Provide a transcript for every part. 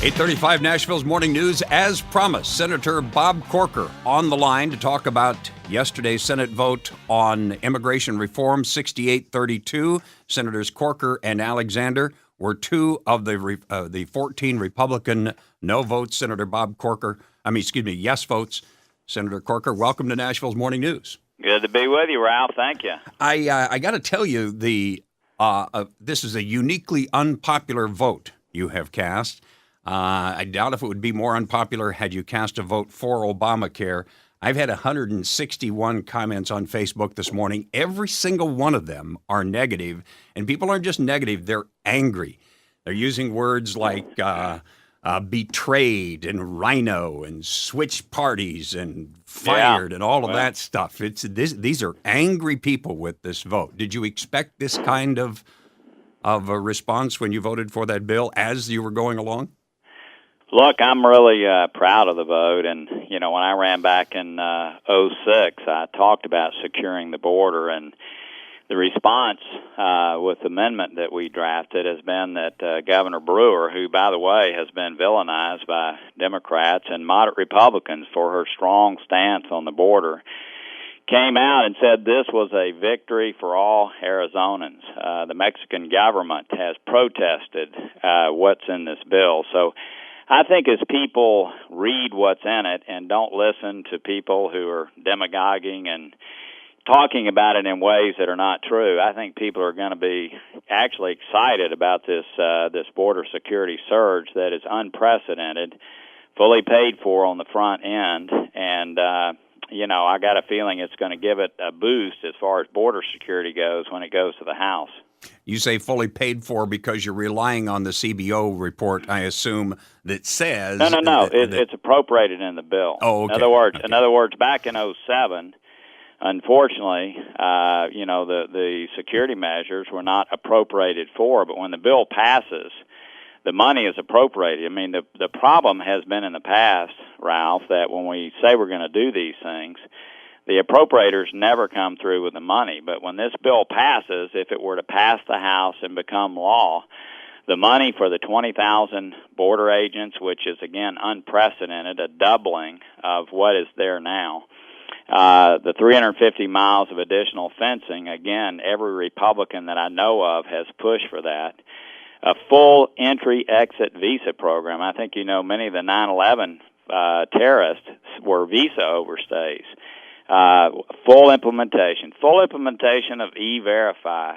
8:35 Nashville's Morning News. As promised, Senator Bob Corker on the line to talk about yesterday's Senate vote on immigration reform, 68-32. Senators Corker and Alexander were two of the 14 Republican no votes. Yes votes. Senator Corker, welcome to Nashville's Morning News. Good to be with you, Ralph. Thank you. I got to tell you, this is a uniquely unpopular vote you have cast. I doubt if it would be more unpopular had you cast a vote for Obamacare. I've had 161 comments on Facebook this morning. Every single one of them are negative, and people aren't just negative, they're angry. They're using words like betrayed and rhino and switch parties and fired and all of that stuff. These are angry people with this vote. Did you expect this kind of a response when you voted for that bill as you were going along? Look, I'm really proud of the vote, and when I ran back in '06, I talked about securing the border, and the response with the amendment that we drafted has been that Governor Brewer, who, by the way, has been villainized by Democrats and moderate Republicans for her strong stance on the border, came out and said this was a victory for all Arizonans. The Mexican government has protested what's in this bill, so I think as people read what's in it and don't listen to people who are demagoguing and talking about it in ways that are not true, I think people are going to be actually excited about this border security surge that is unprecedented, fully paid for on the front end, and I got a feeling it's going to give it a boost as far as border security goes when it goes to the House. You say fully paid for because you're relying on the CBO report, I assume, that says... No. It's appropriated in the bill. Oh, okay. In other words, back in '07, unfortunately, the security measures were not appropriated for, but when the bill passes, the money is appropriated. I mean, the problem has been in the past, Ralph, that when we say we're going to do these things, the appropriators never come through with the money. But when this bill passes, if it were to pass the House and become law, the money for the 20,000 border agents, which is, again, unprecedented, a doubling of what is there now, the 350 miles of additional fencing, again, every Republican that I know of has pushed for that. A full entry-exit visa program. I think many of the 9/11 terrorists were visa overstays. Full implementation of E-Verify,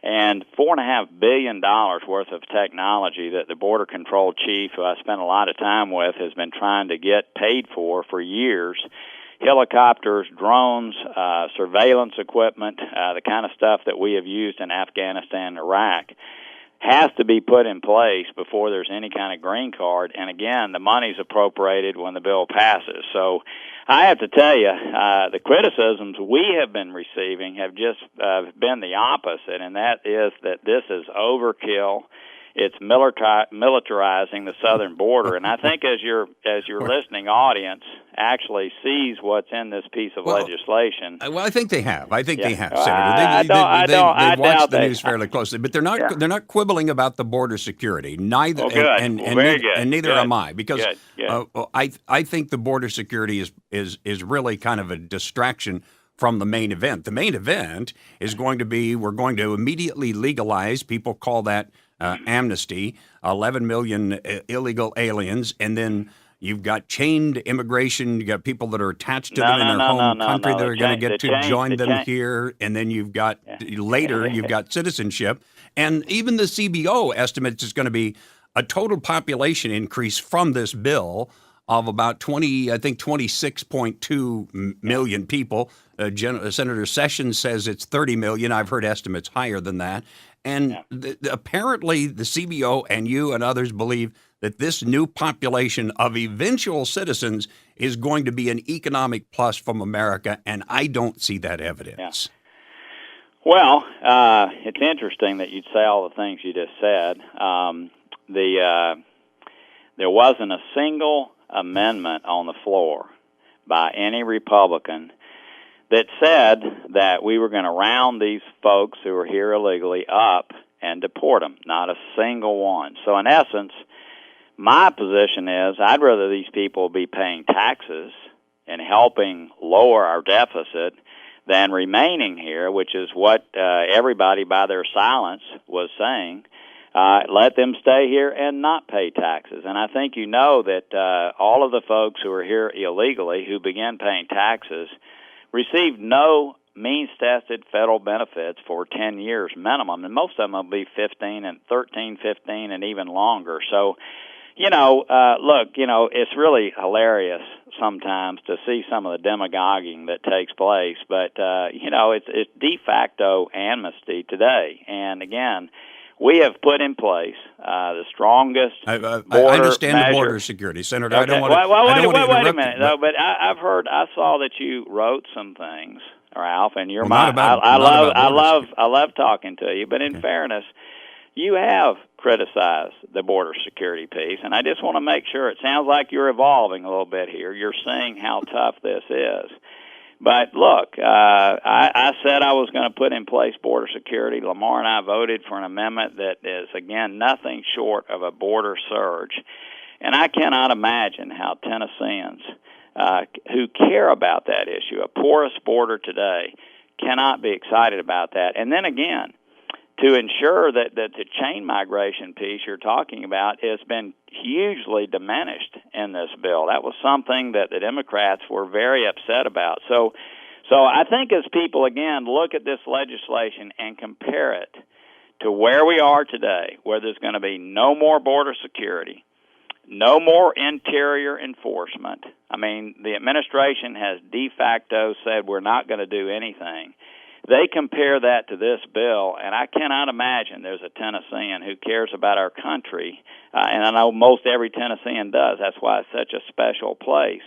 and $4.5 billion worth of technology that the Border Control Chief, who I spent a lot of time with, has been trying to get paid for years. Helicopters, drones, surveillance equipment, the kind of stuff that we have used in Afghanistan and Iraq, has to be put in place before there's any kind of green card. And again, the money's appropriated when the bill passes. So I have to tell you, the criticisms we have been receiving have just been the opposite, and that is that this is overkill. It's militarizing the southern border, and I think as your listening audience actually sees what's in this piece of legislation. Well, I think they have. They have, Senator. They watch the news fairly closely, but they're not. They're not quibbling about the border security. Neither, very good. And neither am I, because good. I think the border security is really kind of a distraction from the main event. The main event is going to be we're going to immediately legalize. People call that amnesty, 11 million illegal aliens, and then you've got chained immigration. You got people that are attached to them in their home country that are going to get to join them here, and then you've got you've got citizenship, and even the CBO estimates is going to be a total population increase from this bill of about 26.2 million people. Senator Sessions says it's 30 million. I've heard estimates higher than that. And apparently the CBO and you and others believe that this new population of eventual citizens is going to be an economic plus from America, and I don't see that evidence. Yeah. Well, it's interesting that you'd say all the things you just said. There wasn't a single amendment on the floor by any Republican that said that we were going to round these folks who are here illegally up and deport them. Not a single one. So in essence, my position is I'd rather these people be paying taxes and helping lower our deficit than remaining here, which is what everybody by their silence was saying. Let them stay here and not pay taxes. And I think you know that all of the folks who are here illegally who began paying taxes received no means-tested federal benefits for 10 years minimum, and most of them will be 15 and 13, 15, and even longer. So, look, it's really hilarious sometimes to see some of the demagoguing that takes place, but, it's de facto amnesty today. And again, we have put in place the strongest border I understand measure. the border security, Senator. Okay. I don't want to Wait a minute, though. But I saw that you wrote some things, Ralph, and you're I love talking to you. But in fairness, you have criticized the border security piece, and I just want to make sure. It sounds like you're evolving a little bit here. You're seeing how tough this is. But look, I said I was going to put in place border security. Lamar and I voted for an amendment that is, again, nothing short of a border surge. And I cannot imagine how Tennesseans who care about that issue, a porous border today, cannot be excited about that. And then again, to ensure that the chain migration piece you're talking about has been hugely diminished in this bill. That was something that the Democrats were very upset about. So I think as people, again, look at this legislation and compare it to where we are today, where there's going to be no more border security, no more interior enforcement. I mean, the administration has de facto said we're not going to do anything. They compare that to this bill, and I cannot imagine there's a Tennessean who cares about our country, and I know most every Tennessean does. That's why it's such a special place.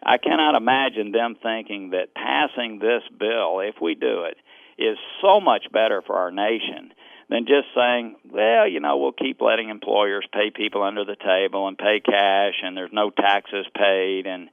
I cannot imagine them thinking that passing this bill, if we do it, is so much better for our nation than just saying, well, we'll keep letting employers pay people under the table and pay cash, and there's no taxes paid, and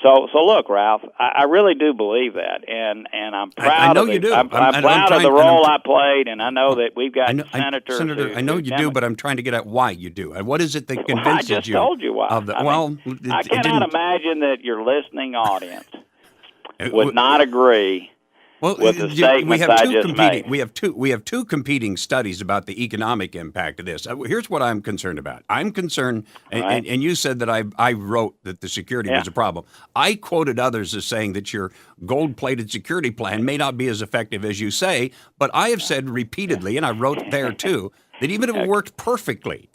So look, Ralph, I really do believe that, and I'm proud. I know you do. I'm proud of the role I played, and I know that we've got senators. Senator, I know you do, but I'm trying to get at why you do. What is it that convinces you? I just told you why. I cannot imagine that your listening audience would not agree. Well, with the statements I just made. We have two competing studies about the economic impact of this. Here's what I'm concerned about. I'm concerned, and you said that I wrote that the security was a problem. I quoted others as saying that your gold-plated security plan may not be as effective as you say, but I have said repeatedly, and I wrote there too, that even if it worked perfectly,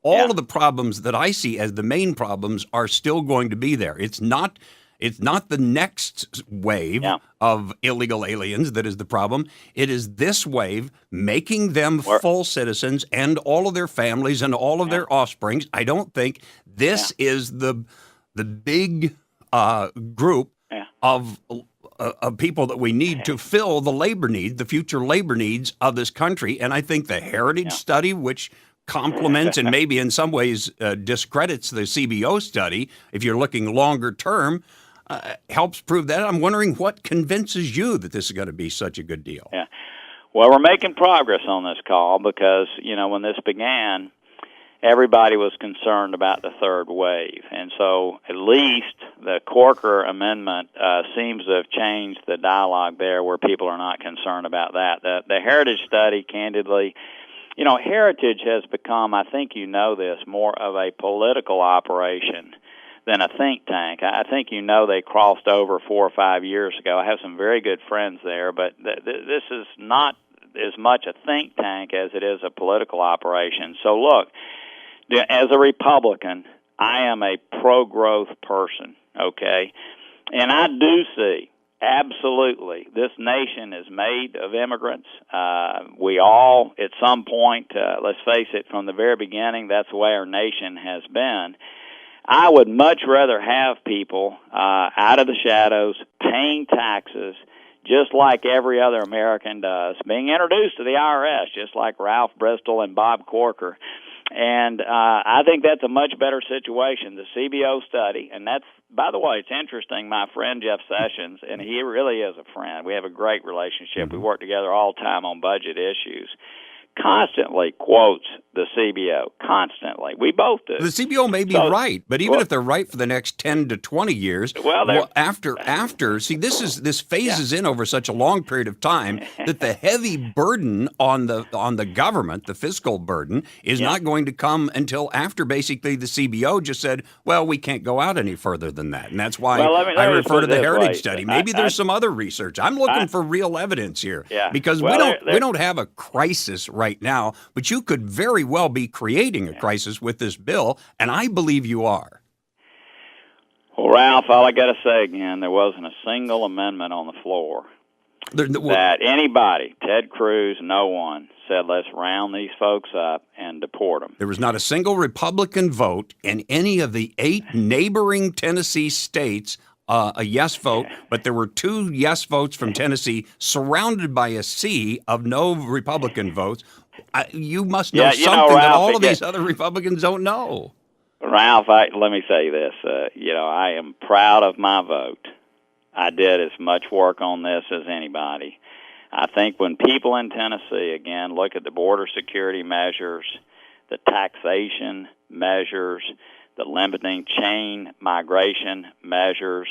all of the problems that I see as the main problems are still going to be there. It's not the next wave of illegal aliens that is the problem. It is this wave making them full citizens and all of their families and all of their offsprings. I don't think this is the big group of people that we need to fill the labor needs, the future labor needs of this country. And I think the Heritage study, which complements and maybe in some ways discredits the CBO study, if you're looking longer term, helps prove that. I'm wondering what convinces you that this is going to be such a good deal. Yeah. Well, we're making progress on this call because, when this began, everybody was concerned about the third wave. And so at least the Corker amendment seems to have changed the dialogue there where people are not concerned about that. The Heritage study, candidly, Heritage has become, I think this, more of a political operation than a think tank. I think they crossed over 4 or 5 years ago. I have some very good friends there, but this is not as much a think tank as it is a political operation. So look, as a Republican, I am a pro-growth person, okay? And I do see, absolutely, this nation is made of immigrants. We all, at some point, let's face it, from the very beginning, that's the way our nation has been. I would much rather have people out of the shadows, paying taxes, just like every other American does, being introduced to the IRS, just like Ralph Bristol and Bob Corker. And I think that's a much better situation. The CBO study, and that's, by the way, it's interesting, my friend Jeff Sessions, and he really is a friend. We have a great relationship. We work together all the time on budget issues. constantly quotes the CBO. Constantly. We both do. The CBO may be right, but even if they're right for the next 10 to 20 years, after see, this phases in over such a long period of time that the heavy burden on the government, the fiscal burden, is not going to come until after basically the CBO just said, well, we can't go out any further than that. And that's why I refer to the Heritage Study. Maybe there's some other research. I'm looking for real evidence here because we don't have a crisis right now, but you could very well be creating a crisis with this bill, and I believe you are. Well, Ralph, all I got to say again, there wasn't a single amendment on the floor that anybody, Ted Cruz, no one, said let's round these folks up and deport them. There was not a single Republican vote in any of the 8 neighboring Tennessee states, a yes vote, but there were 2 yes votes from Tennessee surrounded by a sea of no Republican votes. You must know something that all of these other Republicans don't know. Ralph, let me say this. I am proud of my vote. I did as much work on this as anybody. I think when people in Tennessee, again, look at the border security measures, the taxation measures, the limiting chain migration measures,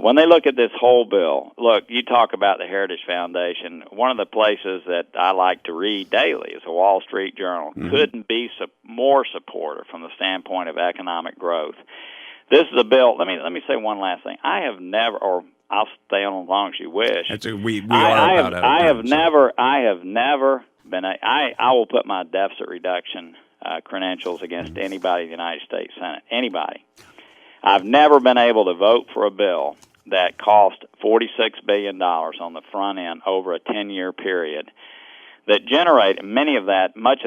when they look at this whole bill, look, you talk about the Heritage Foundation. One of the places that I like to read daily is the Wall Street Journal. Mm-hmm. Couldn't be more supportive from the standpoint of economic growth. This is a bill. Let me say one last thing. I have never, or I'll stay on as long as you wish. I have never been. I will put my deficit reduction credentials against anybody in the United States Senate. Anybody. I've never been able to vote for a bill that cost $46 billion on the front end over a 10-year period that generate much of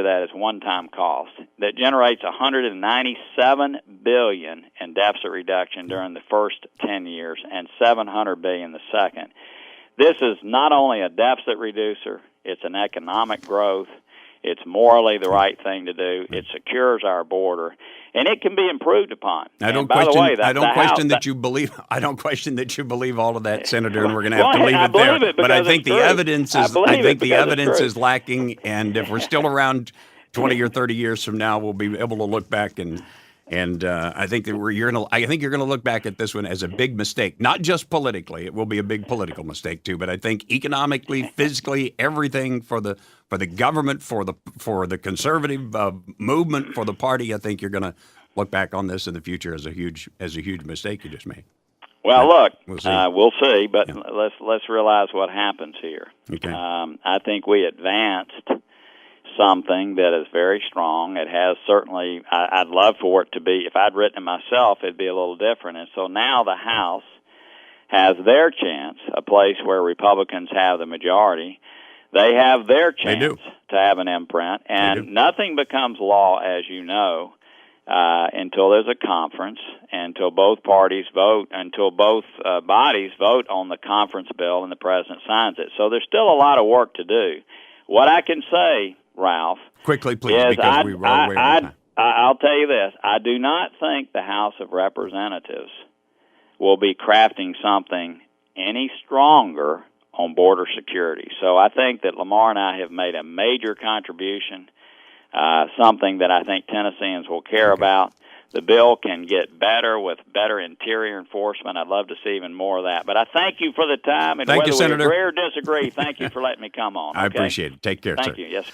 that is one-time cost, that generates $197 billion in deficit reduction during the first 10 years and $700 billion the second. This is not only a deficit reducer, it's an economic growth. It's morally the right thing to do. It secures our border, and it can be improved upon. I don't question that you believe all of that, Senator, and we're going to have to leave it there. But I think the evidence is lacking, and if we're still around 20 or 30 years from now, we'll be able to look back and I think that you're going to look back at this one as a big mistake, not just politically. It will be a big political mistake too, but I think economically, physically, everything for the government, for the conservative movement, for the party. I think you're going to look back on this in the future as a huge mistake you just made. Well, look, we'll see, but let's realize what happens here. Okay. I think we advanced something that is very strong. It has certainly, I'd love for it to be, if I'd written it myself, it'd be a little different. And so now the House has their chance, a place where Republicans have the majority. They have their chance to have an imprint, and nothing becomes law, as you know, until there's a conference, until both parties vote, until both bodies vote on the conference bill and the president signs it. So there's still a lot of work to do. What I can say, Ralph, quickly, please, because we roll way over time. I'll tell you this. I do not think the House of Representatives will be crafting something any stronger on border security. So I think that Lamar and I have made a major contribution, something that I think Tennesseans will care about. The bill can get better with better interior enforcement. I'd love to see even more of that. But I thank you for the time. And thank whether you, Senator. we agree or disagree, thank you for letting me come on. I appreciate it. Take care, sir. Thank you. Yes.